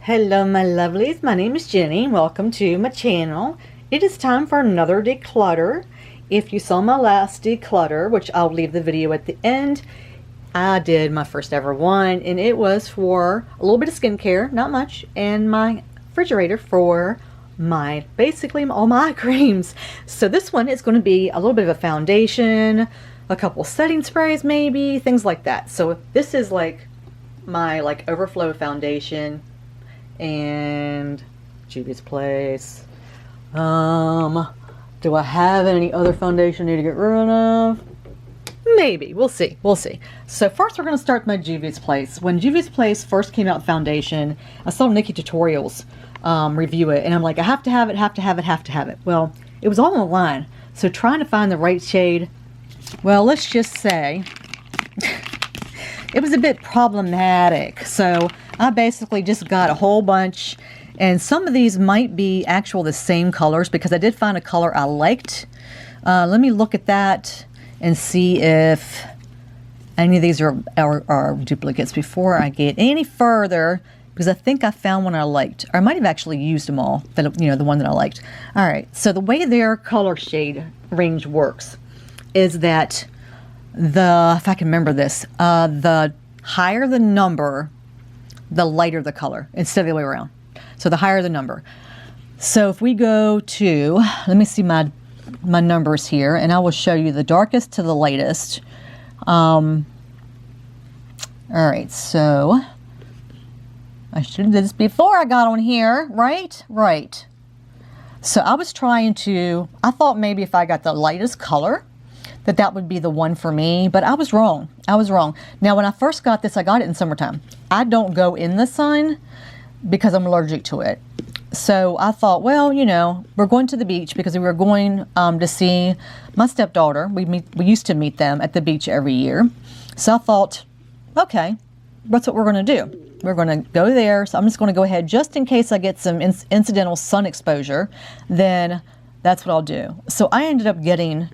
Hello my lovelies, my name is Jenny. Welcome to my channel. It is time for another declutter. If you saw my last declutter, which I'll leave the video at the end, I did my first ever one, and it was for a little bit of skincare, not much, and my refrigerator for my basically all my eye creams. So this one is going to be a little bit of a foundation, a couple setting sprays maybe, things like that. So this is like my overflow foundation and Juvia's Place. Do I have any other foundation I need to get rid of? Maybe. We'll see. We'll see. So first we're going to start with my Juvia's Place. When Juvia's Place first came out foundation, I saw Nikki Tutorials review it, and I'm like, I have to have it, have to have it, have to have it. Well, it was all online, so trying to find the right shade, well, let's just say it was a bit problematic. So I basically just got a whole bunch, and some of these might be the same colors because I did find a color I liked. Let me look at that and see if any of these are duplicates before I get any further, because I think I found one I liked. Or I might have actually used them all, the one that I liked. All right, so the way their color shade range works is that if I can remember this, the higher the number, the lighter the color, instead of the other way around. So the higher the number. So if we go to, let me see my numbers here, and I will show you the darkest to the lightest. All right, so I should have did this before I got on here, right? Right. So I was trying to, I thought maybe if I got the lightest color, that would be the one for me, but I was wrong. I was wrong. Now, when I first got this, I got it in summertime. I don't go in the sun because I'm allergic to it. So I thought, well, we're going to the beach because we were going to see my stepdaughter. We used to meet them at the beach every year. So I thought, okay, that's what we're going to do. We're going to go there. So I'm just going to go ahead, just in case I get some incidental sun exposure, then that's what I'll do. So I ended up getting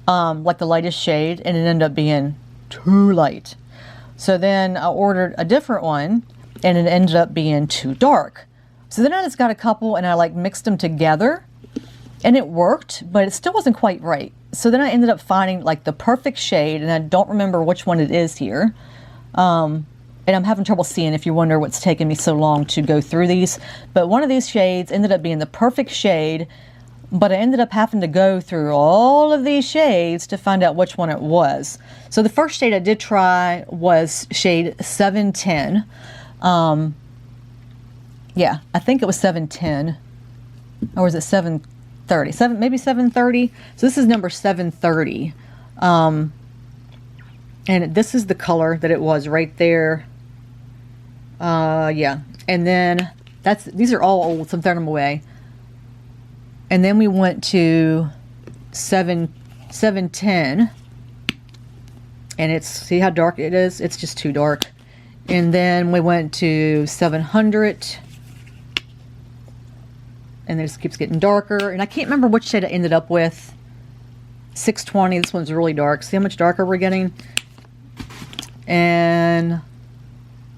like the lightest shade, and it ended up being too light. So then I ordered a different one, and it ended up being too dark. So then I just got a couple, and I mixed them together, and it worked, but it still wasn't quite right. So then I ended up finding the perfect shade, and I don't remember which one it is here. And I'm having trouble seeing, if you wonder what's taking me so long to go through these. But one of these shades ended up being the perfect shade, but I ended up having to go through all of these shades to find out which one it was. So the first shade I did try was shade 710. Yeah, I think it was 710. Or was it 730? Maybe 730. So this is number 730. And this is the color that it was right there. Yeah. And then these are all old, so I'm throwing them away. And then we went to 710, and see how dark it is? It's just too dark. And then we went to 700, and it just keeps getting darker. And I can't remember which shade I ended up with. 620, this one's really dark. See how much darker we're getting? And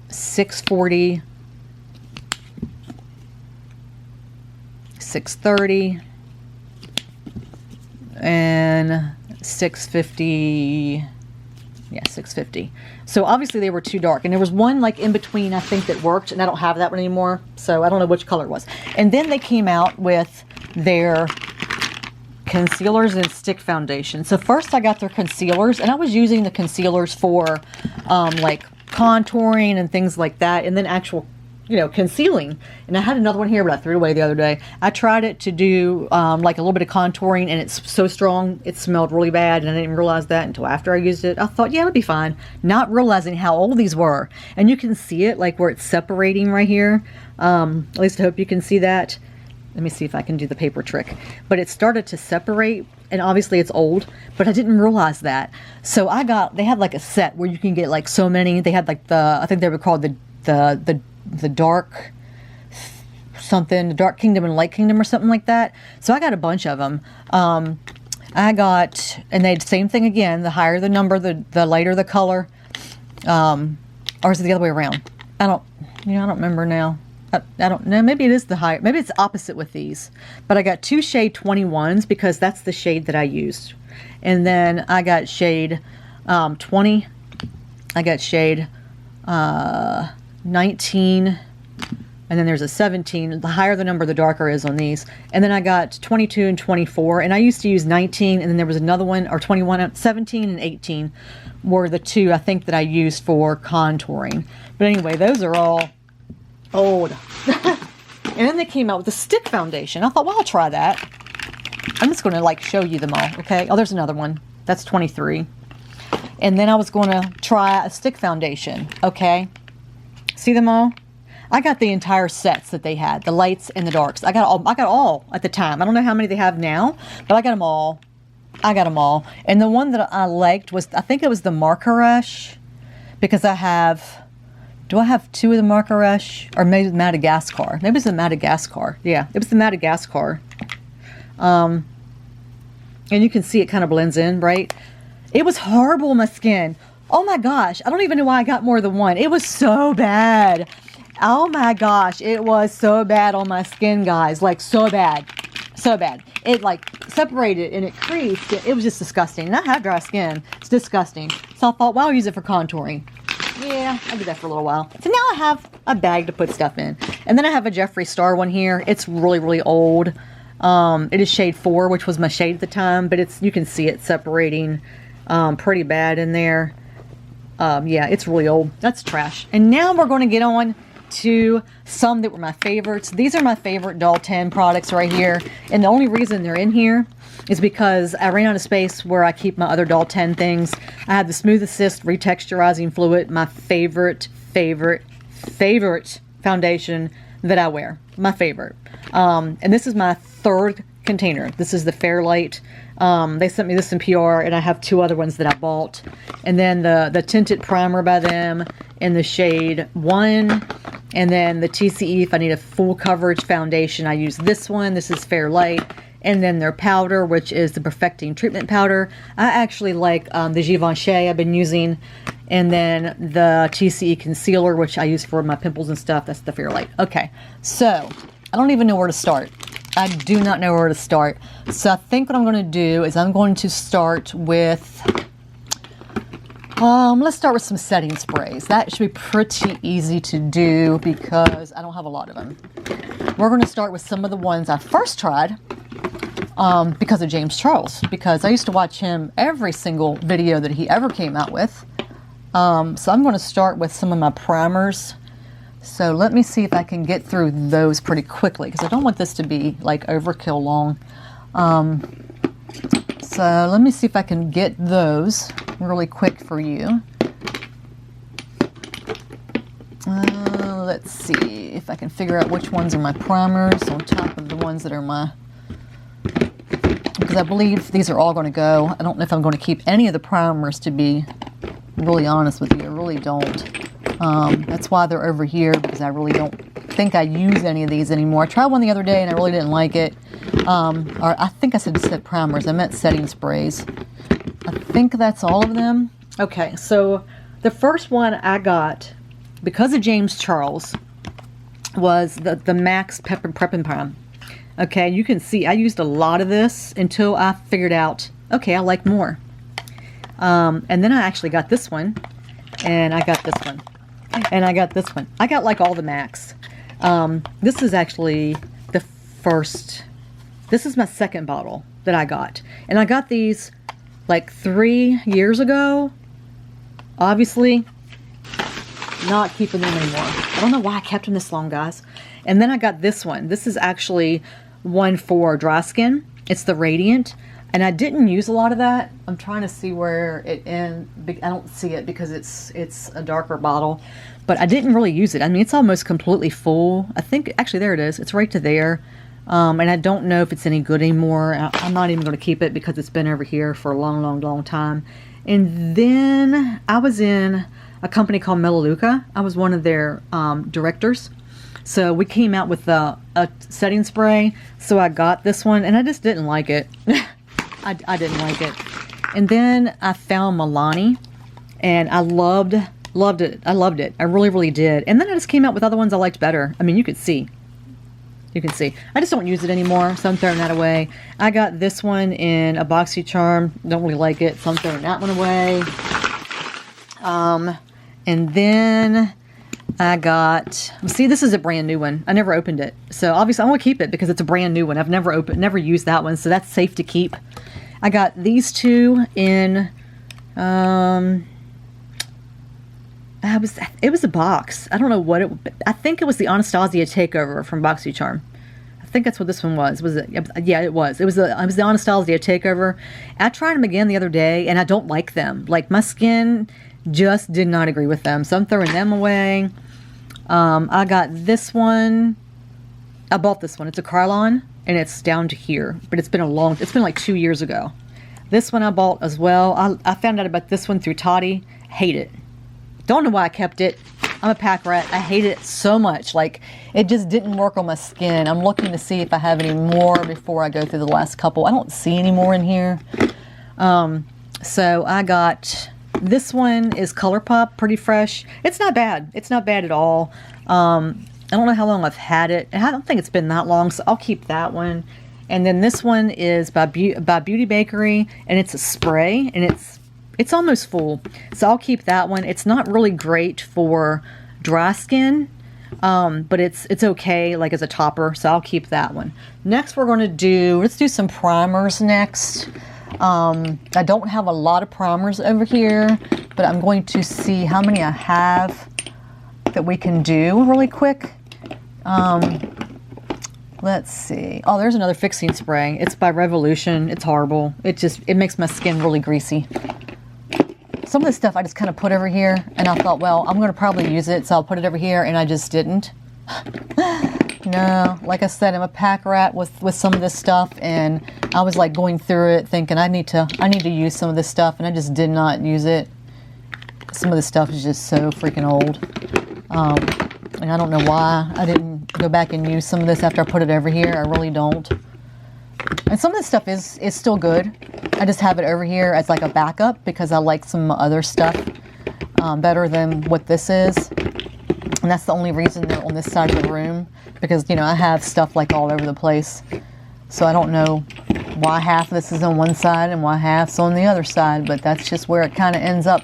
640. 630 and 650. Yeah, 650. So obviously they were too dark, and there was one in between I think that worked, and I don't have that one anymore, so I don't know which color it was. And then they came out with their concealers and stick foundation. So first I got their concealers, and I was using the concealers for contouring and things like that, and then actual concealing. And I had another one here, but I threw it away the other day. I tried it to do a little bit of contouring, and it's so strong it smelled really bad, and I didn't realize that until after I used it. I thought, yeah, it would be fine, not realizing how old these were. And you can see it where it's separating right here. At least I hope you can see that. Let me see if I can do the paper trick. But it started to separate, and obviously it's old, but I didn't realize that. So they had a set where you can get so many. They had I think they were called the dark something, the Dark Kingdom and Light Kingdom or something like that. So I got a bunch of them. I got, and they same thing again, the higher the number, the lighter the color. Or is it the other way around? I don't remember now. I don't know, maybe it is the higher, maybe it's opposite with these, but I got 2 shade 21s because that's the shade that I used. And then I got shade 20, I got shade 19, and then there's a 17. The higher the number, the darker is on these. And then I got 22 and 24, and I used to use 19, and then there was another one, or 21, 17 and 18 were the 2 I think that I used for contouring. But anyway, those are all old. And then they came out with a stick foundation. I thought, well, I'll try that. I'm just going to like show you them all, okay? Oh, there's another one. That's 23. And then I was going to try a stick foundation, okay? See them all? I got the entire sets that they had, the lights and the darks. I got all at the time. I don't know how many they have now, but I got them all. I got them all. And the one that I liked was, I think it was the Marc, because I have, do I have 2 of the Marc? Or maybe Madagascar. Maybe it's the Madagascar. Yeah, it was the Madagascar. And you can see it kind of blends in, right? It was horrible on my skin. Oh my gosh, I don't even know why I got more than one. It was so bad. Oh my gosh, it was so bad on my skin, guys. Like, so bad. So bad. It like separated and it creased. It was just disgusting. And I have dry skin. It's disgusting. So I thought, well, I'll use it for contouring. Yeah, I did that for a little while. So now I have a bag to put stuff in. And then I have a Jeffree Star one here. It's really, really old. It is shade 4, which was my shade at the time. But it's, you can see it separating pretty bad in there. Yeah, it's really old. That's trash. And now we're going to get on to some that were my favorites. These are my favorite Doll 10 products right here. And the only reason they're in here is because I ran out of space where I keep my other Doll 10 things. I have the Smooth Assist Retexturizing Fluid, my favorite foundation that I wear. My favorite. And this is my 3rd container. This is the Fairlight. They sent me this in PR, and I have 2 other ones that I bought. And then the Tinted Primer by them in the shade 1. And then the TCE, if I need a full coverage foundation, I use this one. This is Fairlight. And then their powder, which is the Perfecting Treatment Powder. I actually like the Givenchy I've been using. And then the TCE Concealer, which I use for my pimples and stuff. That's the Fairlight. Okay, so I don't even know where to start. I do not know where to start. So I think what I'm going to do is I'm going to start with, let's start with some setting sprays. That should be pretty easy to do because I don't have a lot of them. We're going to start with some of the ones I first tried because of James Charles, because I used to watch him every single video that he ever came out with. So I'm going to start with some of my primers. So let me see if I can get through those pretty quickly because I don't want this to be like overkill long. So let me see if I can get those really quick for you. Let's see if I can figure out which ones are my primers on top of the ones that are my, because I believe these are all going to go. I don't know if I'm going to keep any of the primers, to be really honest with you. I really don't. That's why they're over here, because I really don't think I use any of these anymore. I tried one the other day and I really didn't like it. Or I think I said primers. I meant setting sprays. I think that's all of them. Okay, so the first one I got, because of James Charles, was the Max Prep and Prime. Okay, you can see I used a lot of this until I figured out, okay, I like more. And then I actually got this one, and I got this one. And I got this one. I got like all the Max. This is actually the first, this is my second bottle that I got. And I got these like 3 years ago. Obviously, not keeping them anymore. I don't know why I kept them this long, guys. And then I got this one. This is actually one for dry skin. It's the Radiant. And I didn't use a lot of that. I'm trying to see where it ends. I don't see it because it's a darker bottle. But I didn't really use it. I mean, it's almost completely full. I think, actually, there it is. It's right to there. And I don't know if it's any good anymore. I'm not even going to keep it because it's been over here for a long, long, long time. And then I was in a company called Melaleuca. I was one of their directors. So we came out with a setting spray. So I got this one, and I just didn't like it. I didn't like it. And then I found Milani, and I loved Loved it. I loved it. I really, really did. And then I just came out with other ones I liked better. I mean, you could see. You can see. I just don't use it anymore, so I'm throwing that away. I got this one in a BoxyCharm. Don't really like it, so I'm throwing that one away. And then I got, see, this is a brand new one. I never opened it. So obviously I'm gonna keep it because it's a brand new one. I've never used that one, so that's safe to keep. I got these two in, it was a box. I don't know what I think it was the Anastasia Takeover from BoxyCharm. I think that's what this one was. Was it? Yeah, it was. It was the Anastasia Takeover. I tried them again the other day, and I don't like them. Like, my skin just did not agree with them, so I'm throwing them away. I got this one. I bought this one. It's a Krylon, and it's down to here, but it's been like 2 years ago. This one I bought as well. I found out about this one through Tarte. Hate it. Don't know why I kept it. I'm a pack rat. I hate it so much. Like, it just didn't work on my skin. I'm looking to see if I have any more before I go through the last couple. I don't see any more in here. So I got, this one is Colourpop, pretty fresh. It's not bad. It's not bad at all. I don't know how long I've had it. I don't think it's been that long, so I'll keep that one. And then this one is by Beauty Bakery, and it's a spray, and it's almost full, so I'll keep that one. It's not really great for dry skin, but it's okay, like, as a topper, so I'll keep that one. Next, we're going to let's do some primers next. I don't have a lot of primers over here, but I'm going to see how many I have that we can do really quick. Let's see. Oh, there's another fixing spray. It's by Revolution. It's horrible. It makes my skin really greasy. Some of this stuff I just kind of put over here, and I thought, well, I'm going to probably use it, so I'll put it over here, and I just didn't. No, like I said, I'm a pack rat with some of this stuff, and I was like going through it thinking I need to use some of this stuff, and I just did not use it. Some of this stuff is just so freaking old. And I don't know why I didn't go back and use some of this after I put it over here. I really don't. And some of this stuff is still good. I just have it over here as like a backup because I like some other stuff better than what this is. And that's the only reason they're on this side of the room, because, you know, I have stuff like all over the place. So I don't know why half of this is on one side and why half's on the other side, but that's just where it kind of ends up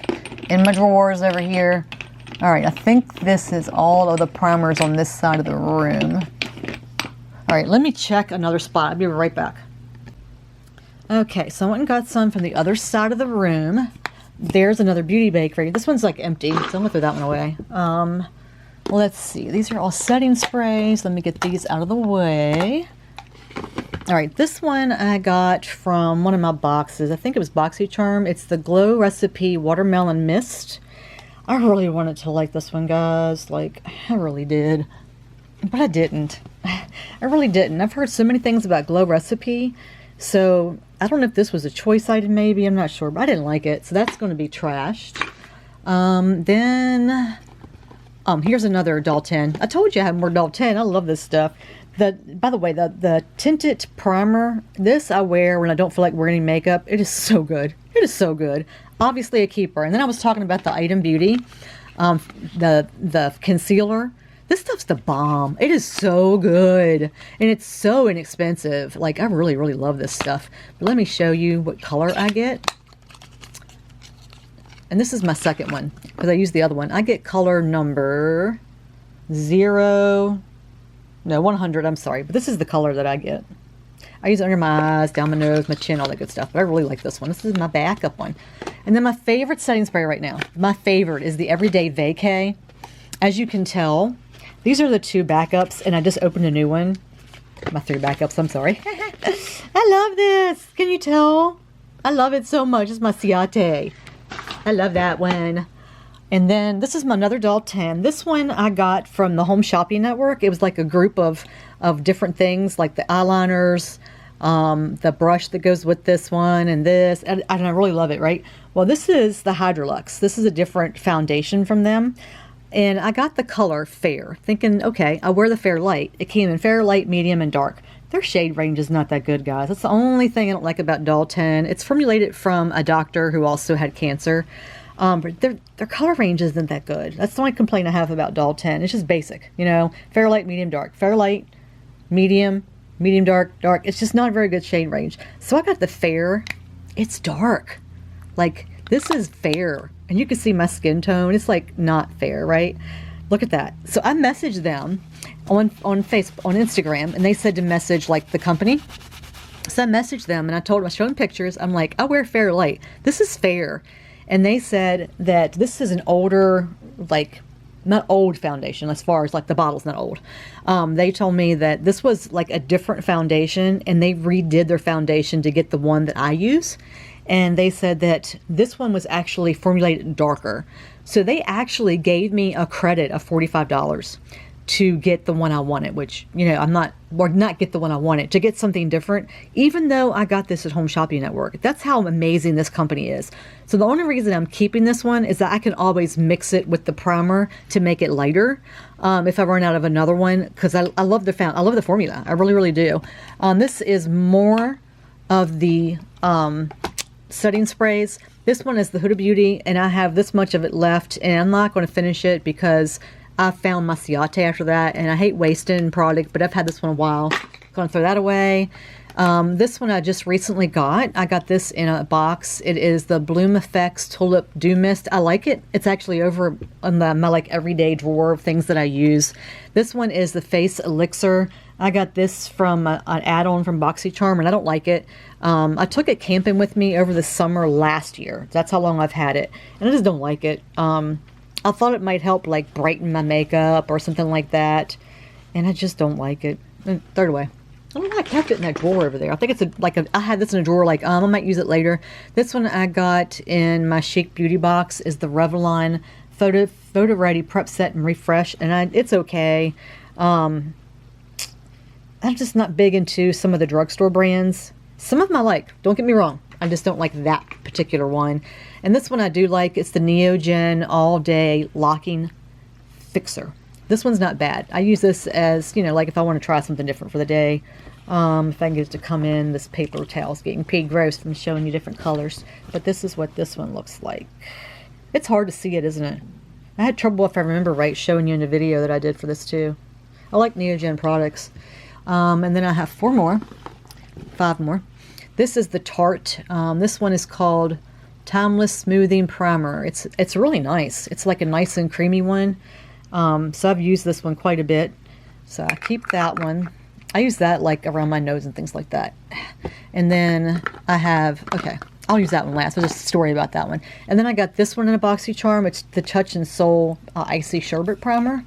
in my drawers over here. All right, I think this is all of the primers on this side of the room. All right, let me check another spot. I'll be right back. Okay, so I went and got some from the other side of the room. There's another Beauty Bakery. This one's like empty, so I'm gonna throw that one away. Let's see, these are all setting sprays. Let me get these out of the way. All right, this one I got from one of my boxes. I think it was BoxyCharm. It's the Glow Recipe Watermelon Mist. I really wanted to like this one, guys. Like, I really did. But I didn't. I really didn't. I've heard so many things about Glow Recipe. So, I don't know if this was a choice item maybe. I'm not sure. But I didn't like it. So, that's going to be trashed. Here's another doll 10. I told you I have more doll 10. I love this stuff. By the way, the Tinted Primer, this I wear when I don't feel like wearing any makeup. It is so good. It is so good. Obviously a keeper. And then I was talking about the Item Beauty, the concealer. This stuff's the bomb. It is so good. And it's so inexpensive. Like, I really, really love this stuff. But let me show you what color I get. And this is my second one, because I used the other one. I get color number 100, I'm sorry. But this is the color that I get. I use it under my eyes, down my nose, my chin, all that good stuff. But I really like this one. This is my backup one. And then my favorite setting spray right now, my favorite is the Everyday Vacay. As you can tell, these are the two backups, and I just opened a new one. My three backups, I'm sorry. I love this. Can you tell? I love it so much. It's my Ciate. I love that one. And then this is my another doll 10. This one I got from the Home Shopping Network. It was like a group of different things, like the eyeliners, the brush that goes with this one, and this. And I really love it, right? Well, this is the Hydra. This is a different foundation from them. And I got the color Fair, thinking, okay, I'll wear the Fair Light. It came in Fair, Light, Medium, and Dark. Their shade range is not that good, guys. That's the only thing I don't like about doll 10. It's formulated from a doctor who also had cancer. But their color range isn't that good. That's the only complaint I have about Doll 10. It's just basic, you know, fair light, medium, dark, fair light, medium, medium, dark, dark. It's just not a very good shade range. So I got the fair. It's dark. Like, this is fair. And you can see my skin tone. It's like not fair, right? Look at that. So I messaged them on Facebook, on Instagram, and they said to message like the company. So I messaged them and I told them, I showed them pictures. I'm like, I wear fair light. This is fair. And they said that this is an older, like, not old foundation as far as like the bottle's not old. They told me that this was like a different foundation and they redid their foundation to get the one that I use. And they said that this one was actually formulated darker. So they actually gave me a credit of $45 to get the one I wanted, which, you know, not get the one I wanted, to get something different, even though I got this at Home Shopping Network. That's how amazing this company is. So the only reason I'm keeping this one is that I can always mix it with the primer to make it lighter if I run out of another one, because I love the formula. I really, really do. This is more of the setting sprays. This one is the Huda Beauty, and I have this much of it left, and I'm not going to finish it because I found my Ciate after that, and I hate wasting product, but I've had this one a while. Going to throw that away. This one I just recently got. I got this in a box. It is the Bloom Effects Tulip Dew Mist. I like it. It's actually over on my like everyday drawer of things that I use. This one is the Face Elixir. I got this from an add-on from BoxyCharm, and I don't like it. I took it camping with me over the summer last year. That's how long I've had it, and I just don't like it. I thought it might help like brighten my makeup or something like that, and I just don't like it. And throw it away. I don't know why I kept it in that drawer over there. I think it's I had this in a drawer, like, I might use it later. This one I got in my Chic Beauty box is the Revlon Photo Ready Prep Set and Refresh, and it's okay. I'm just not big into some of the drugstore brands. Some of them I like, don't get me wrong. I just don't like that particular one. And this one I do like. It's the Neogen All Day Locking Fixer. This one's not bad. I use this as, you know, like if I want to try something different for the day. If I can get it to come in, this paper towel's getting pretty gross from showing you different colors. But this is what this one looks like. It's hard to see it, isn't it? I had trouble, if I remember right, showing you in the video that I did for this too. I like Neogen products. And then I have 5 more. This is the Tarte. This one is called Timeless Smoothing Primer. It's really nice. It's like a nice and creamy one. So I've used this one quite a bit. So I keep that one. I use that like around my nose and things like that. And then I have, okay, I'll use that one last. There's a story about that one. And then I got this one in a BoxyCharm. It's the Touch and Soul Icy Sherbet Primer.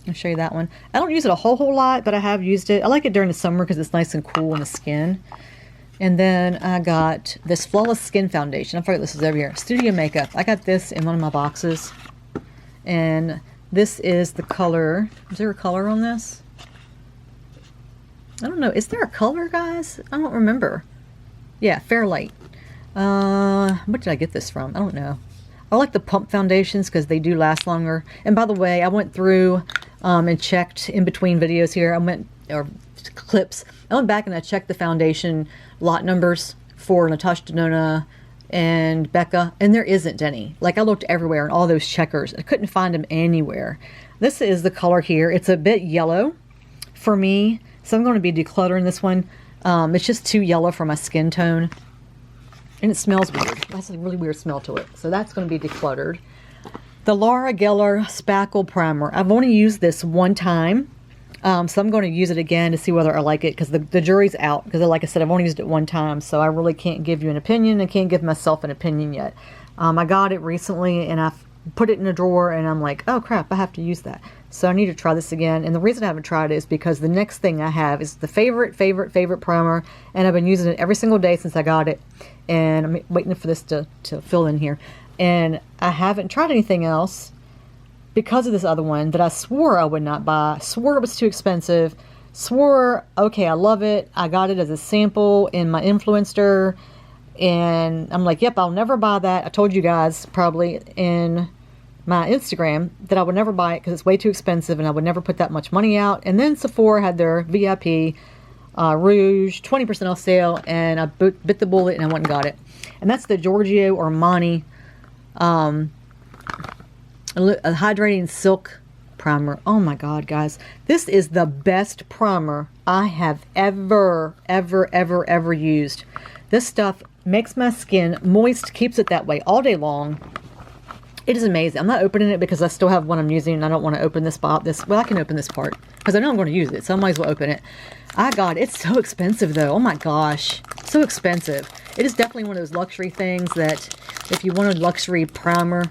I'll show you that one. I don't use it a whole lot, but I have used it. I like it during the summer because it's nice and cool in the skin. And then I got this Flawless Skin Foundation. I forget this is over here. Studio Makeup. I got this in one of my boxes. And this is the color. Is there a color on this? I don't know. Is there a color, guys? I don't remember. Yeah, Fairlight. What did I get this from? I don't know. I like the pump foundations because they do last longer. And by the way, I went through and checked in between videos here. Or clips. I went back and I checked the foundation lot numbers for Natasha Denona and Becca, and there isn't any. Like, I looked everywhere in all those checkers. I couldn't find them anywhere. This is the color here. It's a bit yellow for me, so I'm going to be decluttering this one. It's just too yellow for my skin tone, and it smells weird. It has a really weird smell to it, so that's going to be decluttered. The Laura Geller Spackle Primer. I've only used this one time. So I'm going to use it again to see whether I like it, because the jury's out, because like I said, I've only used it one time, so I really can't give you an opinion. I can't give myself an opinion yet. I got it recently and I put it in a drawer and I'm like, oh crap, I have to use that. So I need to try this again. And the reason I haven't tried it is because the next thing I have is the favorite primer, and I've been using it every single day since I got it, and I'm waiting for this to fill in here. And I haven't tried anything else because of this other one that I swore I would not buy, swore it was too expensive, swore, okay, I love it. I got it as a sample in my Influencer, and I'm like, yep, I'll never buy that. I told you guys probably in my Instagram that I would never buy it because it's way too expensive and I would never put that much money out. And then Sephora had their VIP Rouge 20% off sale, and I bit the bullet and I went and got it. And that's the Giorgio Armani A hydrating silk primer. Oh my god, guys, this is the best primer I have ever used. This stuff makes my skin moist, keeps it that way all day long. It is amazing. I'm not opening it because I still have one I'm using and I don't want to open this well, I can open this part because I know I'm going to use it, so I might as well open it. God, it's so expensive though. Oh my gosh, so expensive. It is definitely one of those luxury things that if you want a luxury primer,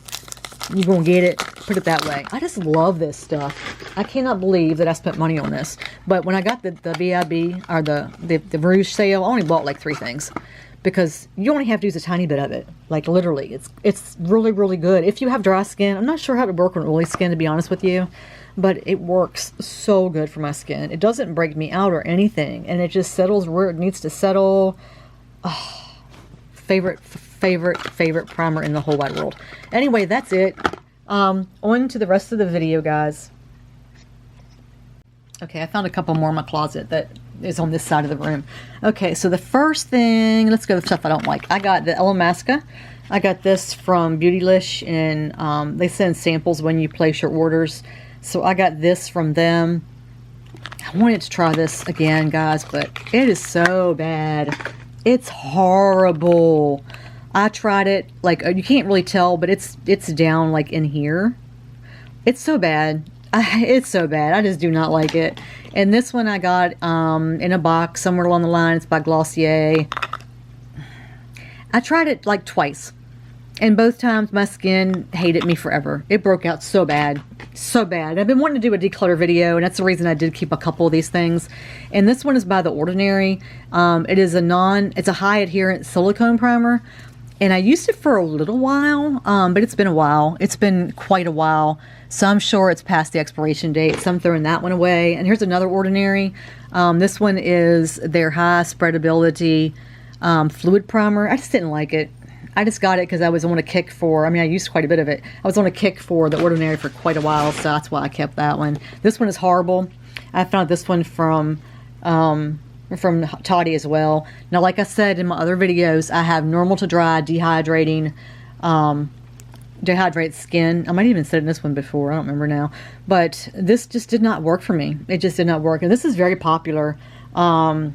you're going to get it, put it that way. I just love this stuff. I cannot believe that I spent money on this. But when I got the VIB, or the Rouge sale, I only bought like 3 things. Because you only have to use a tiny bit of it. Like literally, it's really good. If you have dry skin, I'm not sure how it would work on oily skin, to be honest with you. But it works so good for my skin. It doesn't break me out or anything. And it just settles where it needs to settle. Oh, favorite primer in the whole wide world. Anyway, that's it. On to the rest of the video, guys. Okay, I found a couple more in my closet that is on this side of the room. Okay, so the first thing, let's go with stuff I don't like. I got the Illamasqua. I got this from Beautylish, and they send samples when you place your orders. So I got this from them. I wanted to try this again, guys, but it is so bad. It's horrible. I tried it, like, you can't really tell, but it's down, like, in here. It's so bad. It's so bad. I just do not like it. And this one I got in a box somewhere along the line. It's by Glossier. I tried it, like, twice. And both times my skin hated me forever. It broke out so bad. So bad. I've been wanting to do a declutter video, and that's the reason I did keep a couple of these things. And this one is by The Ordinary. It's a high adherent silicone primer. And I used it for a little while, but it's been a while. It's been quite a while. So I'm sure it's past the expiration date. So I'm throwing that one away. And here's another Ordinary. This one is their high spreadability fluid primer. I just didn't like it. I just got it because I was on a kick for, I used quite a bit of it. I was on a kick for the Ordinary for quite a while, so that's why I kept that one. This one is horrible. I found this one from Tarte as well. Now, like I said in my other videos, I have normal to dry, dehydrating, dehydrated skin. I might even said in this one before, I don't remember now. But this just did not work for me. It just did not work. And this is very popular. I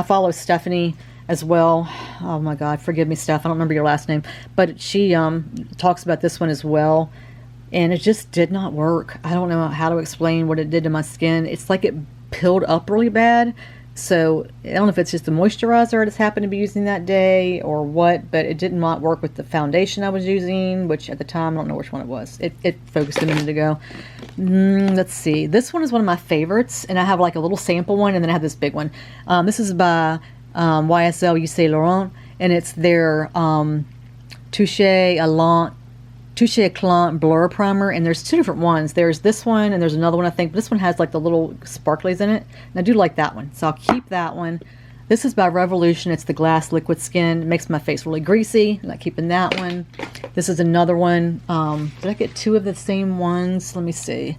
follow Stephanie as well. Oh my God, forgive me, Steph. I don't remember your last name. But she talks about this one as well. And it just did not work. I don't know how to explain what it did to my skin. It's like it peeled up really bad. So I don't know if it's just the moisturizer I just happened to be using that day or what, but it did not work with the foundation I was using, which at the time, I don't know which one it was. It focused a minute ago. Let's see. This one is one of my favorites, and I have like a little sample one, and then I have this big one. This is by YSL Saint Laurent, and it's their Touche Éclat Blur Primer, and there's 2 different ones. There's this one, and there's another one, I think, but this one has like the little sparklies in it, and I do like that one, so I'll keep that one. This is by Revolution. It's the Glass Liquid Skin. It makes my face really greasy. I'm not keeping that one. This is another one. Did I get 2 of the same ones? Let me see.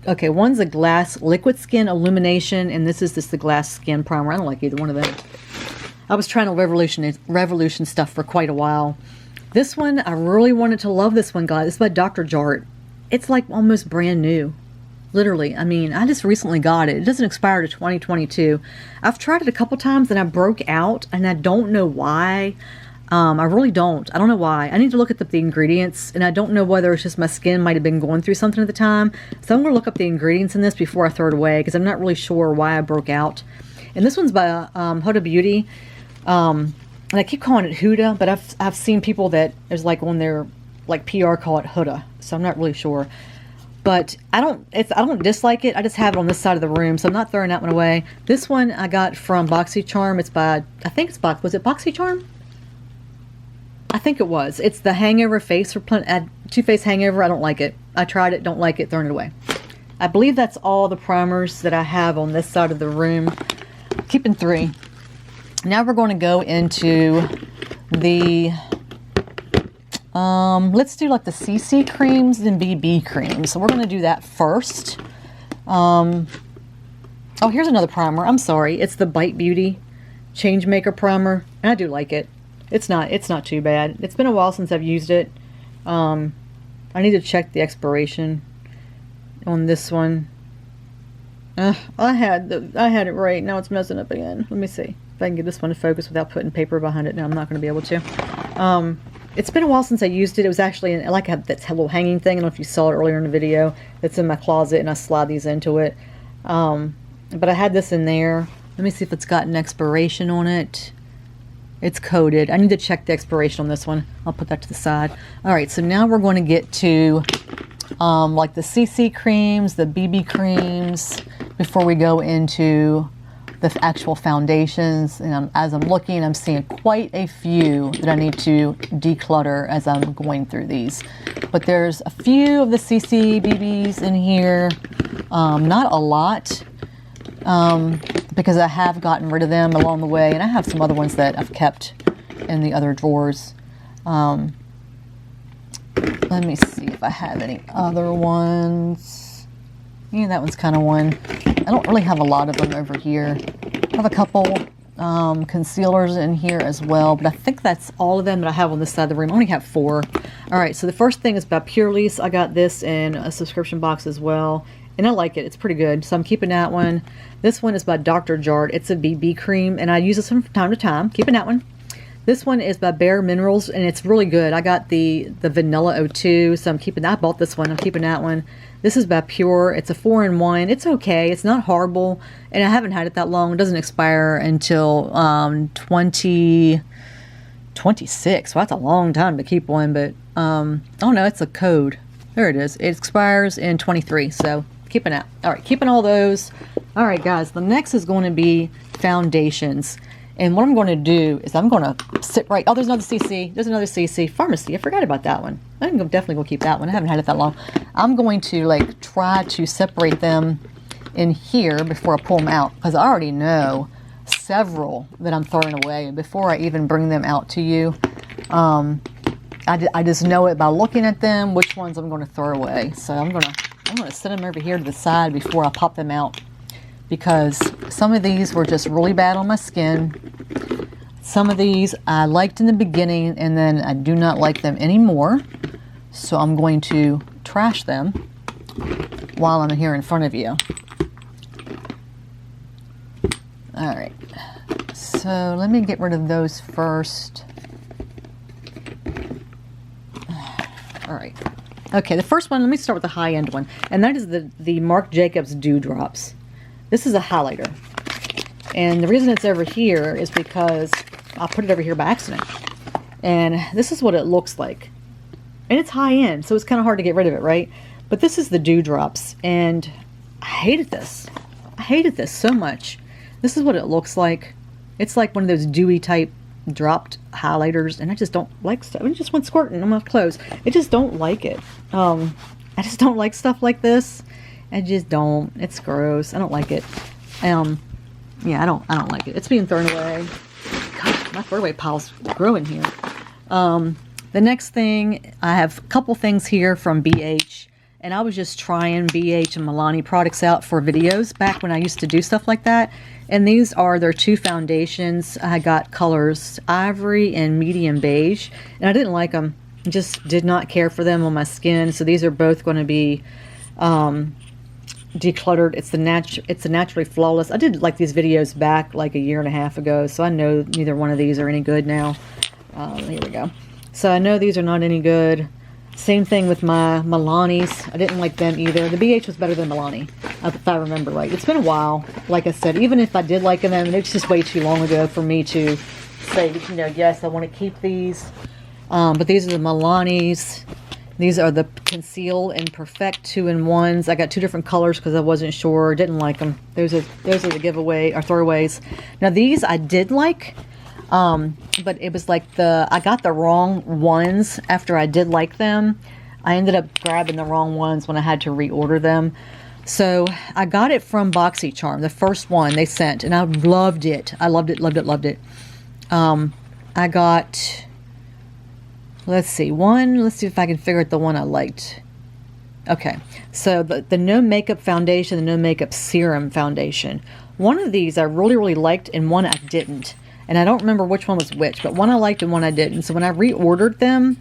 Okay, one's a Glass Liquid Skin Illumination, and this is just the Glass Skin Primer. I don't like either one of them. I was trying to Revolution stuff for quite a while. This one, I really wanted to love this one, guys. It's by Dr. Jart. It's like almost brand new. Literally. I just recently got it. It doesn't expire to 2022. I've tried it a couple times and I broke out, and I don't know why. I really don't. I don't know why. I need to look at the ingredients, and I don't know whether it's just my skin might have been going through something at the time. So I'm going to look up the ingredients in this before I throw it away, because I'm not really sure why I broke out. And this one's by Huda Beauty. And I keep calling it Huda, but I've seen people that there's like on their like PR call it Huda, so I'm not really sure. But I don't dislike it. I just have it on this side of the room, so I'm not throwing that one away. This one I got from BoxyCharm. It's by, I think it's was it BoxyCharm? I think it was. It's the Hangover Face Too Faced Hangover. I don't like it. I tried it, don't like it, throwing it away. I believe that's all the primers that I have on this side of the room. Keeping 3. Now we're going to go into the, let's do like the CC creams and BB creams. So we're going to do that first. Oh, here's another primer. I'm sorry. It's the Bite Beauty Changemaker Primer. And I do like it. It's not too bad. It's been a while since I've used it. I need to check the expiration on this one. I had it right. Now it's messing up again. Let me see if I can get this one to focus without putting paper behind it. No, I'm not going to be able to. It's been a while since I used it. It was actually in, like that little hanging thing. I don't know if you saw it earlier in the video. It's in my closet, and I slide these into it. But I had this in there. Let me see if it's got an expiration on it. It's coded. I need to check the expiration on this one. I'll put that to the side. All right, so now we're going to get to like the CC creams, the BB creams, before we go into the actual foundations. And as I'm looking, I'm seeing quite a few that I need to declutter as I'm going through these. But there's a few of the CC BBs in here, not a lot, because I have gotten rid of them along the way, and I have some other ones that I've kept in the other drawers. Let me see if I have any other ones. Yeah, that one's kind of one. I don't really have a lot of them over here. I have a couple concealers in here as well, but I think that's all of them that I have on this side of the room. I only have 4. All right, so the first thing is by Purely's. I got this in a subscription box as well, and I like it. It's pretty good, so I'm keeping that one. This one is by Dr. Jart. It's a BB cream, and I use this one from time to time. Keeping that one. This one is by Bare Minerals, and it's really good. I got the Vanilla O2, so I'm keeping that. I bought this one. I'm keeping that one. This is by Pure. It's a 4-in-1. It's okay. It's not horrible, and I haven't had it that long. It doesn't expire until 2026. Well, that's a long time to keep one, but oh no, it's a code. There it is. It expires in 23, so keeping that. All right, keeping all those. All right, guys, the next is going to be foundations. And what I'm going to do is I'm going to sit right... Oh, there's another CC. There's another CC. Pharmacy. I forgot about that one. I'm definitely going to keep that one. I haven't had it that long. I'm going to, like, try to separate them in here before I pull them out, because I already know several that I'm throwing away before I even bring them out to you. I just know it by looking at them, which ones I'm going to throw away. So I'm going to set them over here to the side before I pop them out, because some of these were just really bad on my skin. Some of these I liked in the beginning, and then I do not like them anymore. So I'm going to trash them while I'm here in front of you. All right, so let me get rid of those first. All right. Okay, the first one, let me start with the high-end one, and that is the Marc Jacobs Dewdrops. This is a highlighter, and the reason it's over here is because I put it over here by accident, and this is what it looks like, and it's high-end, so it's kind of hard to get rid of it, right? But this is the Dewdrops, and I hated this. I hated this so much. This is what it looks like. It's like one of those dewy type dropped highlighters, and I just don't like stuff. It just went squirting on my clothes. I just don't like it. I just don't like stuff like this. I just don't. It's gross. I don't like it. Yeah, I don't like it. It's being thrown away. Gosh, my throwaway pile's growing here. The next thing, I have a couple things here from BH, and I was just trying BH and Milani products out for videos back when I used to do stuff like that. And these are their 2 foundations. I got colors Ivory and Medium Beige, and I didn't like them. I just did not care for them on my skin. So these are both going to be decluttered. It's the Naturally Flawless. I did like these videos back like a year and a half ago, so I know neither one of these are any good now. Here we go. So I know these are not any good. Same thing with my Milani's. I didn't like them either. The BH was better than Milani, if I remember right. It's been a while. Like I said, even if I did like them, it's just way too long ago for me to say, you know, yes, I want to keep these. But these are the Milani's. These are the Conceal and Perfect 2-in-1s. I got 2 different colors because I wasn't sure. Didn't like them. Those are the giveaway or throwaways. Now these I did like. But it was like I got the wrong ones after I did like them. I ended up grabbing the wrong ones when I had to reorder them. So I got it from BoxyCharm, the first one they sent, and I loved it. I loved it, loved it, loved it. I got, let's see if I can figure out the one I liked. Okay, so the No Makeup Foundation, the No Makeup Serum Foundation. One of these I really, really liked, and one I didn't. And I don't remember which one was which, but one I liked and one I didn't. So when I reordered them,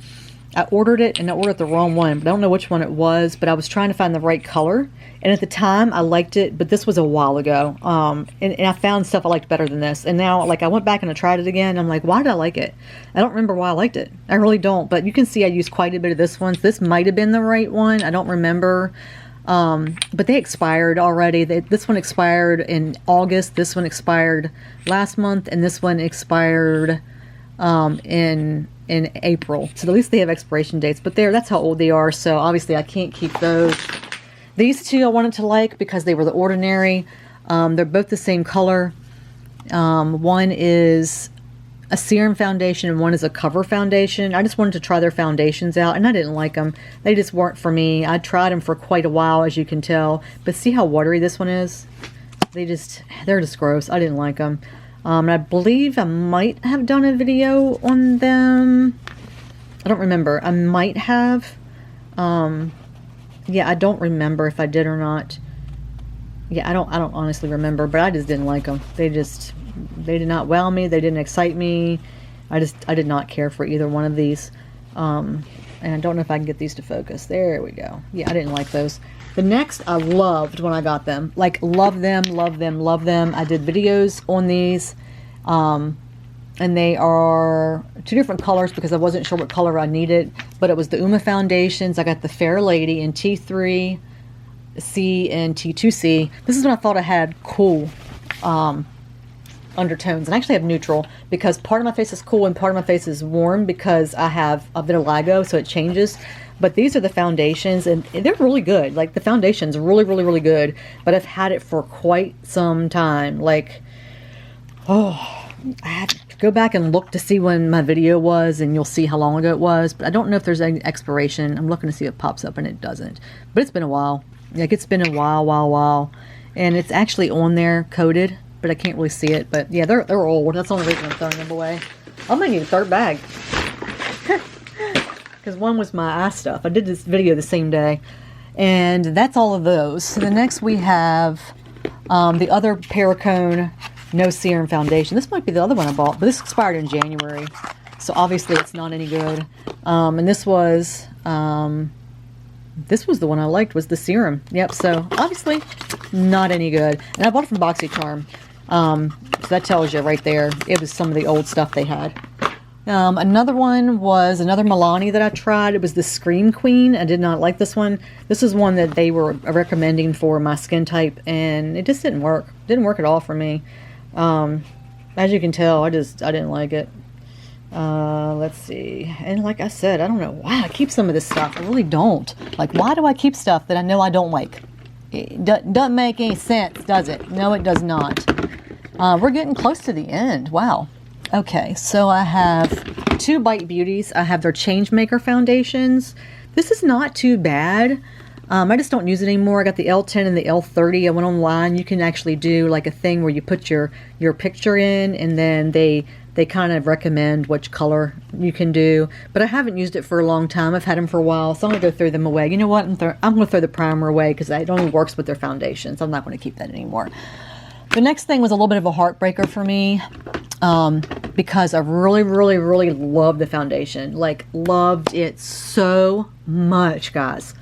I ordered it and I ordered the wrong one, but I don't know which one it was, but I was trying to find the right color. And at the time I liked it, but this was a while ago. And I found stuff I liked better than this. And now, like, I went back and I tried it again. And I'm like, why did I like it? I don't remember why I liked it. I really don't. But you can see I used quite a bit of this one. So this might have been the right one. I don't remember. But they expired already. This one expired in August. This one expired last month. And this one expired in April. So at least they have expiration dates. But that's how old they are. So obviously I can't keep those. These two I wanted to like because they were the Ordinary. They're both the same color. One is a serum foundation and one is a cover foundation. I just wanted to try their foundations out and I didn't like them. They just weren't for me. I tried them for quite a while, as you can tell. But see how watery this one is? They're just gross. I didn't like them. And I believe I might have done a video on them. I don't remember. I might have. Yeah, I don't remember if I did or not. Yeah, I don't honestly remember, but I just didn't like them. They did not wow me. They didn't excite me. I did not care for either one of these. And I don't know if I can get these to focus. There we go. Yeah, I didn't like those. The next I loved when I got them. Like, love them, love them, love them. I did videos on these. And they are two different colors because I wasn't sure what color I needed. But it was the Uma foundations. I got the Fair Lady in T3C and T2C. This is when I thought I had cool undertones. And I actually have neutral because part of my face is cool and part of my face is warm because I have a vitiligo, so it changes. But these are the foundations and they're really good. Like, the foundation's really, really, really good. But I've had it for quite some time. Like, oh, I had to go back and look to see when my video was, and you'll see how long ago it was. But I don't know if there's any expiration. I'm looking to see if it pops up, and it doesn't. But it's been a while. Like, it's been a while. And it's actually on there, coated, but I can't really see it. But yeah, they're old. That's the only reason I'm throwing them away. I might need a third bag. Because one was my eye stuff. I did this video the same day. And that's all of those. So the next we have the other Perricone No Serum Foundation. This might be the other one I bought, but this expired in January. So obviously it's not any good. And this was the one I liked, was the serum. Yep, so obviously not any good. And I bought it from BoxyCharm. So that tells you right there. It was some of the old stuff they had. Another one was another Milani that I tried. It was the Scream Queen. I did not like this one. This is one that they were recommending for my skin type, and it just didn't work. Didn't work at all for me. As you can tell, I didn't like it. Let's see. And like I said, I don't know why I keep some of this stuff. I really don't. Like, why do I keep stuff that I know I don't like? It doesn't make any sense, does it? No, it does not. We're getting close to the end. Wow. Okay, so I have two Bite Beauties. I have their Changemaker foundations. This is not too bad. I just don't use it anymore. I got the L10 and the L30. I went online. You can actually do like a thing where you put your picture in, and then they kind of recommend which color you can do. But I haven't used it for a long time. I've had them for a while, so I'm going to go throw them away. You know what? I'm going to throw the primer away because it only works with their foundations. I'm not going to keep that anymore. The next thing was a little bit of a heartbreaker for me because I really, really, really loved the foundation. Like, loved it so much, guys.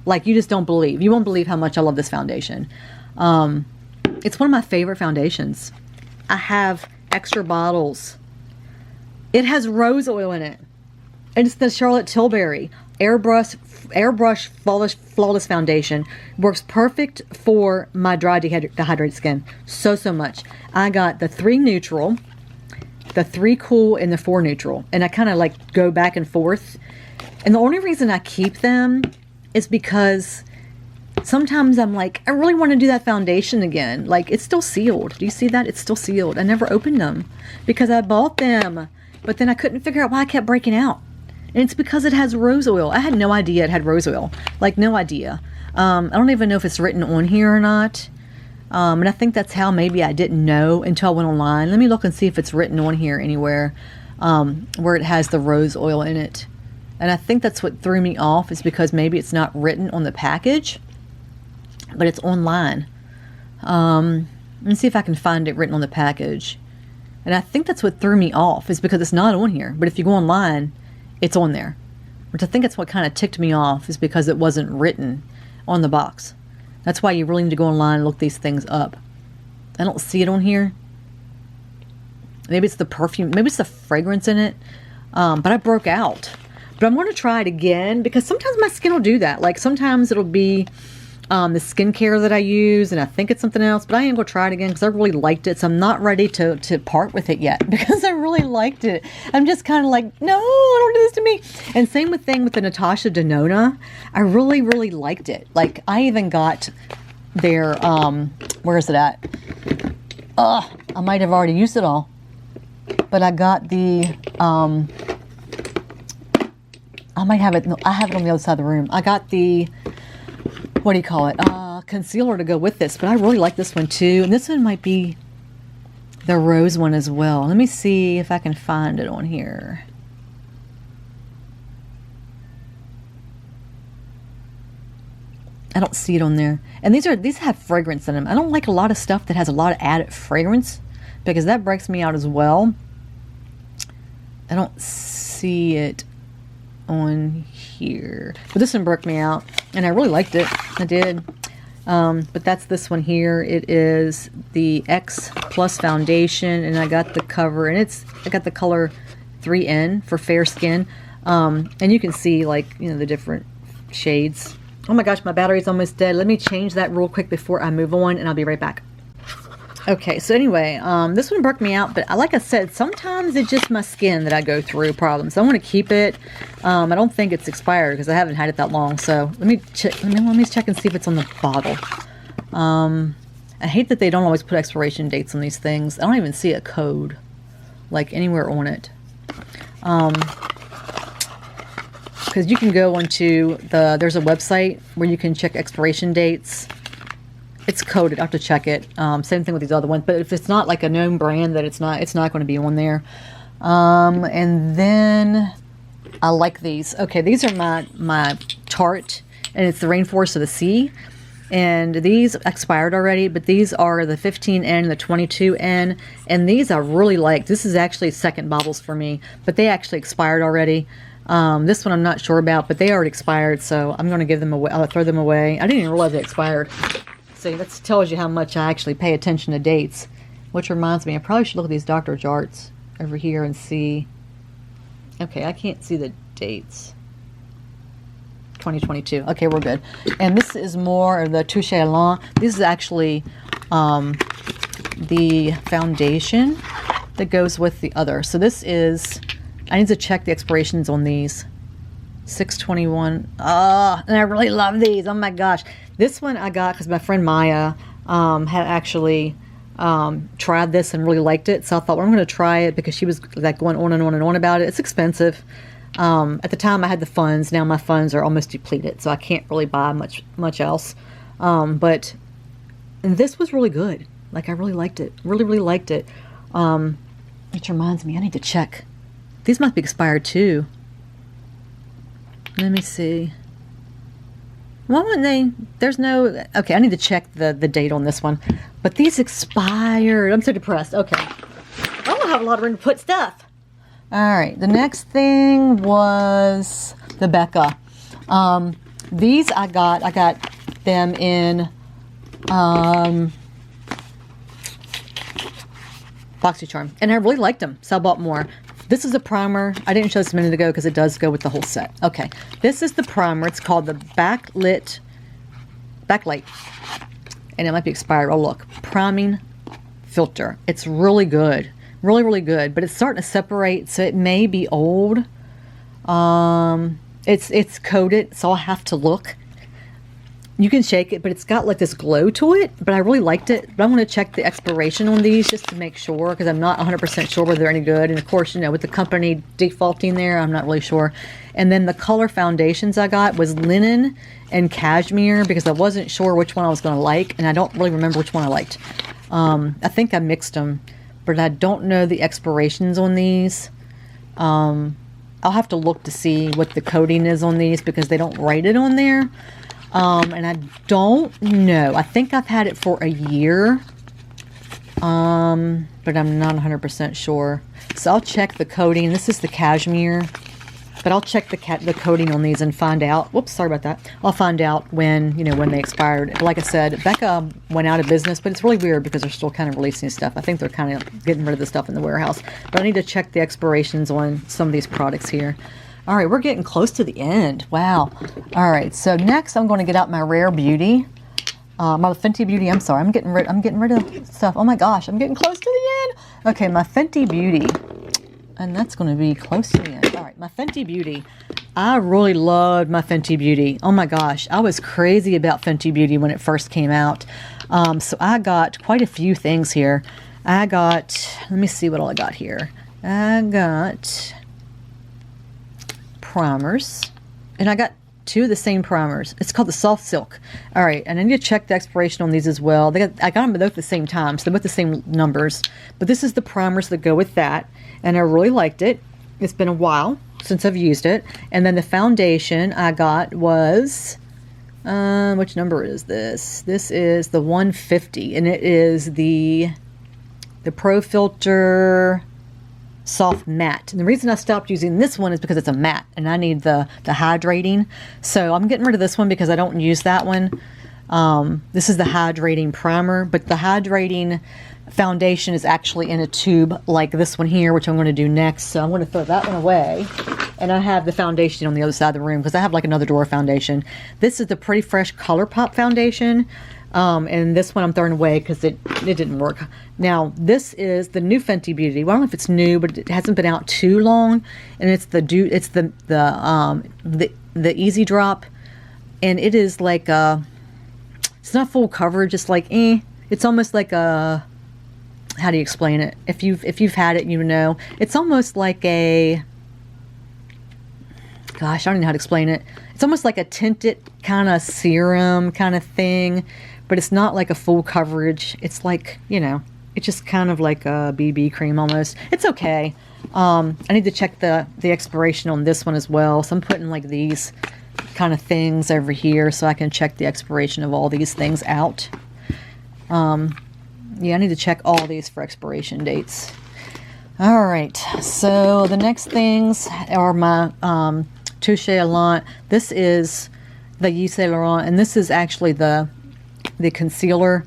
Like, you just don't believe. You won't believe how much I love this foundation. It's one of my favorite foundations. I have extra bottles. It has rose oil in it. And it's the Charlotte Tilbury Airbrush Flawless Foundation. Works perfect for my dry dehydrated skin. So much. I got the 3 neutral, the 3 cool, and the 4 neutral. And I kind of like go back and forth. And the only reason I keep them is because sometimes I'm like, I really want to do that foundation again. Like, it's still sealed. Do you see that? It's still sealed. I never opened them because I bought them, but then I couldn't figure out why I kept breaking out. And it's because it has rose oil. I had no idea it had rose oil. Like, no idea. I don't even know if it's written on here or not. And I think that's how maybe I didn't know until I went online. Let me look and see if it's written on here anywhere where it has the rose oil in it. And I think that's what threw me off, is because maybe it's not written on the package, but it's online. Let me see if I can find it written on the package. And I think that's what threw me off, is because it's not on here. But if you go online, it's on there. Which I think that's what kind of ticked me off, is because it wasn't written on the box. That's why you really need to go online and look these things up. I don't see it on here. Maybe it's the perfume. Maybe it's the fragrance in it. But I broke out. But I'm going to try it again, because sometimes my skin will do that. Like sometimes it'll be the skincare that I use, and I think it's something else. But I am going to try it again because I really liked it. So I'm not ready to part with it yet, because I really liked it. I'm just kind of like, no, don't do this to me. And same thing with the Natasha Denona. I really, really liked it. Like I even got their, where is it at? I might have already used it all. But I got the, I might have it, no, I have it on the other side of the room. I got the, what do you call it, concealer to go with this. But I really like this one too. And this one might be the rose one as well. Let me see if I can find it on here. I don't see it on there. And these have fragrance in them. I don't like a lot of stuff that has a lot of added fragrance, because that breaks me out as well. I don't see it on here. But this one broke me out, and I really liked it. I did. But that's this one here. It is the X Plus Foundation, and I got the cover, and I got the color 3N for fair skin. And you can see, like, you know, the different shades. Oh my gosh, my battery's almost dead. Let me change that real quick before I move on, and I'll be right back. Okay, so anyway, this one broke me out, but like I said, sometimes it's just my skin that I go through problems. So I want to keep it. I don't think it's expired because I haven't had it that long. So let me check. Let me check and see if it's on the bottle. I hate that they don't always put expiration dates on these things. I don't even see a code like anywhere on it. Because you can go onto there's a website where you can check expiration dates. It's coded. I have to check it. Same thing with these other ones. But if it's not like a known brand, that it's not going to be on there. And then I like these. Okay, these are my Tarte, and it's the Rainforest of the Sea. And these expired already, but these are the 15N and the 22N. And these I really like. This is actually second bottles for me, but they actually expired already. This one I'm not sure about, but they already expired, so I'm going to give them away. I'll throw them away. I didn't even realize they expired. See, that tells you how much I actually pay attention to dates. Which reminds me, I probably should look at these Dr. Jarts over here and see. Okay, I can't see the dates. 2022. Okay, we're good. And this is more of the Touche Elan. This is actually the foundation that goes with the other. So this is, I need to check the expirations on these. 6/21. And I really love these. Oh my gosh. This one I got because my friend Maya had actually tried this and really liked it. So I thought, well, I'm going to try it, because she was like going on and on and on about it. It's expensive. At the time I had the funds. Now my funds are almost depleted, so I can't really buy much else. But this was really good. Like, I really liked it. Really, really liked it. Which reminds me, I need to check. These must be expired too. Let me see. Why wouldn't they? There's no. Okay, I need to check the date on this one. But these expired. I'm so depressed. Okay. I don't have a lot of room to put stuff. Alright, the next thing was the Becca. These I got them in BoxyCharm, and I really liked them, so I bought more. This is a primer. I didn't show this a minute ago because it does go with the whole set. Okay, this is the primer. It's called the Backlight, and it might be expired. Oh look, priming filter. It's really good. Really, really good, but it's starting to separate, so it may be old. It's coated, so I'll have to look. You can shake it, but it's got like this glow to it, but I really liked it. But I'm going to check the expiration on these just to make sure, because I'm not 100% sure whether they're any good. And of course, you know, with the company defaulting there, I'm not really sure. And then the color foundations I got was linen and cashmere, because I wasn't sure which one I was going to like, and I don't really remember which one I liked. I think I mixed them, but I don't know the expirations on these. I'll have to look to see what the coating is on these, because they don't write it on there. And I don't know. I think I've had it for a year. but I'm not 100% sure. So I'll check the coating. This is the cashmere, but I'll check the coating on these and find out. Whoops, sorry about that. I'll find out when, you know, when they expired. Like I said, Becca went out of business, but it's really weird because they're still kind of releasing stuff. I think they're kind of getting rid of the stuff in the warehouse, but I need to check the expirations on some of these products here. All right, we're getting close to the end. Wow. All right, so next I'm going to get out my Rare Beauty. My Fenty Beauty, I'm sorry, I'm getting rid of stuff. Oh my gosh, I'm getting close to the end. Okay, my Fenty Beauty, and that's going to be close to the end. All right, my Fenty Beauty. I really loved my Fenty Beauty. Oh my gosh, I was crazy about Fenty Beauty when it first came out. So I got quite a few things here. I got, let me see what all I got here. I got primers, and I got two of the same primers. It's called the Soft Silk. All right, and I need to check the expiration on these as well. I got them both at the same time, so they're both the same numbers. But this is the primers that go with that, and I really liked it. It's been a while since I've used it. And then the foundation I got was, which number is this? This is the 150, and it is the Pro Filter Soft Matte. And the reason I stopped using this one is because it's a matte and I need the hydrating. So I'm getting rid of this one because I don't use that one. This is the hydrating primer, but the hydrating foundation is actually in a tube like this one here, which I'm going to do next. So I'm going to throw that one away. And I have the foundation on the other side of the room because I have like another drawer foundation. This is the Pretty Fresh Colourpop foundation. And this one I'm throwing away because it didn't work. Now this is the new Fenty Beauty. Well, I don't know if it's new, but it hasn't been out too long. And it's the Easy Drop, and it is like it's not full coverage. It's like it's almost like a, how do you explain it? If you've had it, you know. It's almost like a, gosh, I don't know how to explain it. It's almost like a tinted kind of serum kind of thing. But it's not like a full coverage. It's like, you know, it's just kind of like a BB cream almost. It's okay. I need to check the expiration on this one as well. So I'm putting like these kind of things over here so I can check the expiration of all these things out. Yeah, I need to check all these for expiration dates. All right. So the next things are my Touche Allant. This is the Yves Saint Laurent, and this is actually the concealer.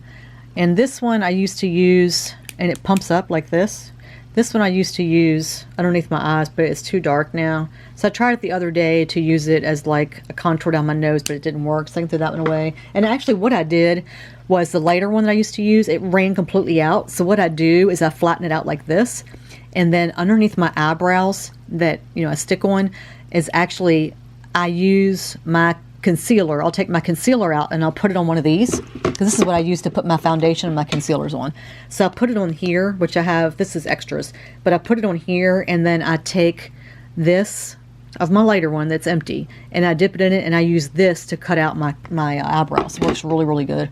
And this one I used to use, and it pumps up like this. This one I used to use underneath my eyes, but it's too dark now. So I tried it the other day to use it as like a contour down my nose, but it didn't work, so I can throw that one away. And actually what I did was the lighter one that I used to use, it ran completely out. So what I do is I flatten it out like this, and then underneath my eyebrows that, you know, I stick on is actually, I use my concealer. I'll take my concealer out and I'll put it on one of these, because this is what I use to put my foundation and my concealers on. So I put it on here, which I have, this is extras, but I put it on here, and then I take this of my lighter one that's empty, and I dip it in it, and I use this to cut out my eyebrows. It works really, really good.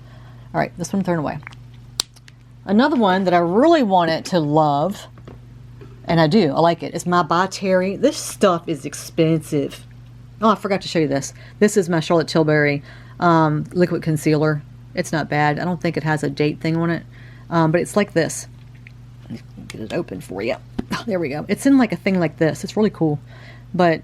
All right, this one I'm throwing away. Another one that I really wanted to love, and I do, I like it, is my By Terry. This stuff is expensive. Oh, I forgot to show you this. This is my Charlotte Tilbury liquid concealer. It's not bad. I don't think it has a date thing on it, but it's like this. Let me get it open for you. Oh, there we go. It's in like a thing like this. It's really cool. But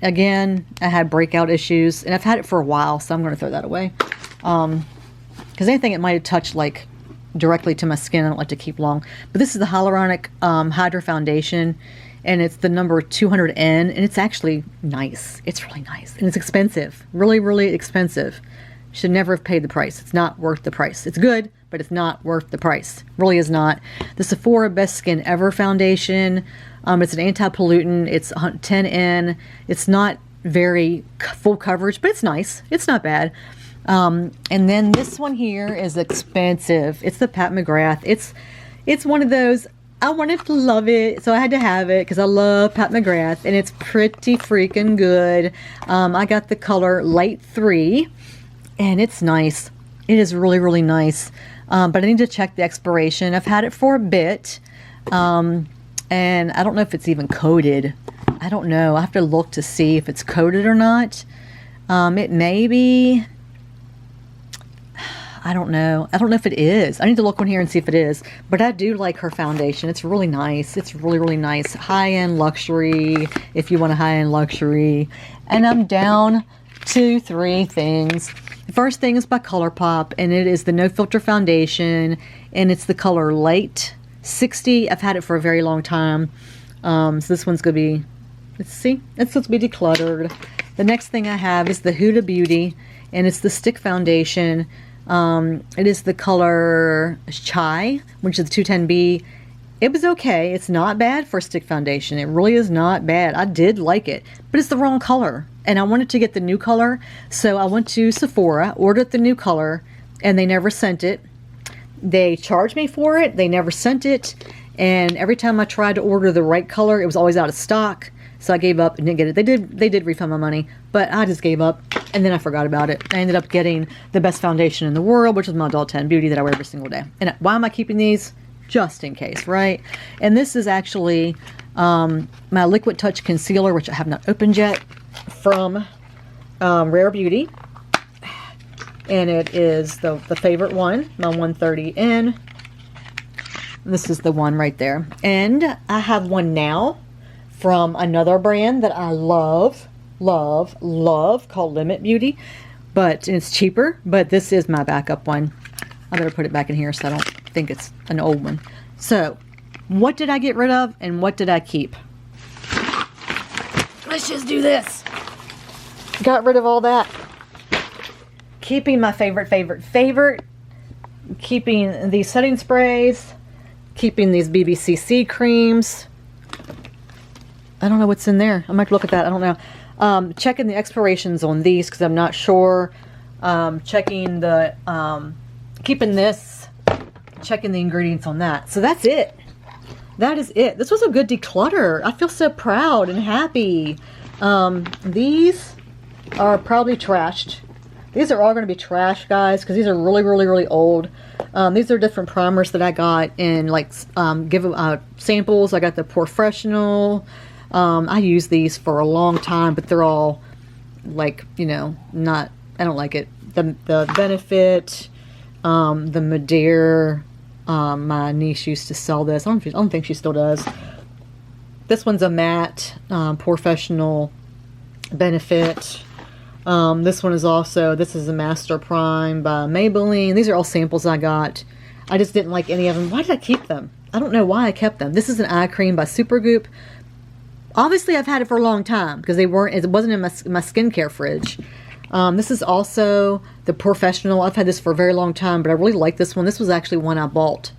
again, I had breakout issues, and I've had it for a while, so I'm going to throw that away. Because anything it might have touched like directly to my skin, I don't like to keep long. But this is the Hyaluronic Hydra foundation. And it's the number 200N, and it's actually nice. It's really nice, and it's expensive. Really, really expensive. Should never have paid the price. It's not worth the price. It's good, but it's not worth the price. Really is not. The Sephora Best Skin Ever foundation. It's an anti-pollutant. It's 10N. It's not very full coverage, but it's nice. It's not bad. And then this one here is expensive. It's the Pat McGrath. It's one of those, I wanted to love it, so I had to have it because I love Pat McGrath, and it's pretty freaking good. I got the color Light 3, and it's nice. It is really, really nice. But I need to check the expiration. I've had it for a bit, and I don't know if it's even coated. I don't know. I have to look to see if it's coated or not. It may be. I don't know. I don't know if it is. I need to look on here and see if it is. But I do like her foundation. It's really nice. It's really, really nice. High-end luxury, if you want a high-end luxury. And I'm down to 3 things. The first thing is by Colourpop, and it is the No Filter Foundation, and it's the color Light 60. I've had it for a very long time. So this one's going to be, let's see, it's supposed to be decluttered. The next thing I have is the Huda Beauty, and it's the stick foundation. It is the color Chai, which is the 210B. It was okay. It's not bad for a stick foundation. It really is not bad. I did like it, but it's the wrong color. And I wanted to get the new color, so I went to Sephora, ordered the new color, and they never sent it. They charged me for it. They never sent it. And every time I tried to order the right color, it was always out of stock. So I gave up and didn't get it. They did refund my money, but I just gave up, and then I forgot about it. I ended up getting the best foundation in the world, which is my Adult 10 Beauty that I wear every single day. And why am I keeping these? Just in case, right? And this is actually my Liquid Touch Concealer, which I have not opened yet, from Rare Beauty. And it is the favorite one, my 130N. This is the one right there. And I have one now from another brand that I love, called Limit Beauty. But it's cheaper, but this is my backup one. I better put it back in here so I don't think it's an old one. So, what did I get rid of and what did I keep? Let's just do this. Got rid of all that. Keeping my favorite. Keeping these setting sprays. Keeping these BBCC creams. I don't know what's in there. I might look at that. I don't know. Checking the expirations on these because I'm not sure. Checking the, keeping this. Checking the ingredients on that. So that's it. That is it. This was a good declutter. I feel so proud and happy. These are probably trashed. These are all going to be trash, guys, because these are really old. These are different primers that I got in, like, samples. I got the Professional. I use these for a long time, but they're all, like, you know, not, I don't like it. The Benefit, the Madeira. My niece used to sell this. I don't think she still does. This one's a matte Professional Benefit. This one is also, this is a Master Prime by Maybelline. These are all samples I got. I just didn't like any of them. Why did I keep them? I don't know why I kept them. This is an eye cream by Supergoop. Obviously, I've had it for a long time because it wasn't in my skincare fridge. This is also the Professional. I've had this for a very long time, but I really like this one. This was actually one I bought.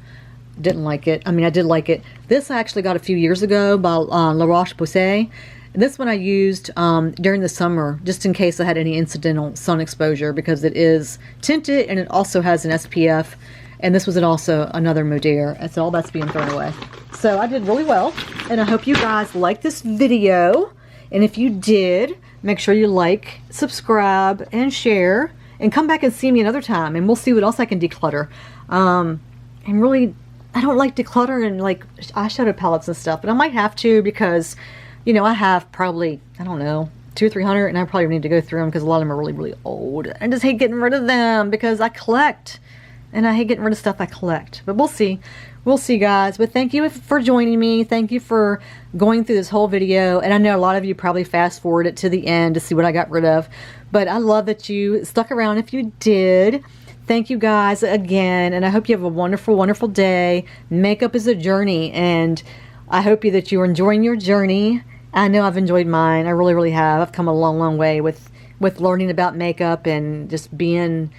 Didn't like it. I mean, I did like it. This I actually got a few years ago by Roche Posay. This one I used during the summer, just in case I had any incidental sun exposure, because it is tinted and it also has an SPF. And this was also another Madeira. And so all that's being thrown away. So I did really well. And I hope you guys liked this video. And if you did, make sure you like, subscribe, and share. And come back and see me another time. And we'll see what else I can declutter. And really, I don't like decluttering like eyeshadow palettes and stuff. But I might have to because, you know, I have probably, I don't know, 200 or 300. And I probably need to go through them because a lot of them are really old. I just hate getting rid of them because I collect. And I hate getting rid of stuff I collect. But we'll see. We'll see, guys. But thank you for joining me. Thank you for going through this whole video. And I know a lot of you probably fast forward it to the end to see what I got rid of. But I love that you stuck around if you did. Thank you guys again. And I hope you have a wonderful day. Makeup is a journey. And I hope that you're enjoying your journey. I know I've enjoyed mine. I really have. I've come a long way with learning about makeup and just being...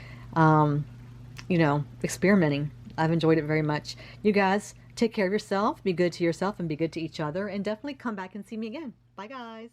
you know, experimenting. I've enjoyed it very much. You guys, take care of yourself, be good to yourself, and be good to each other, and definitely come back and see me again. Bye, guys.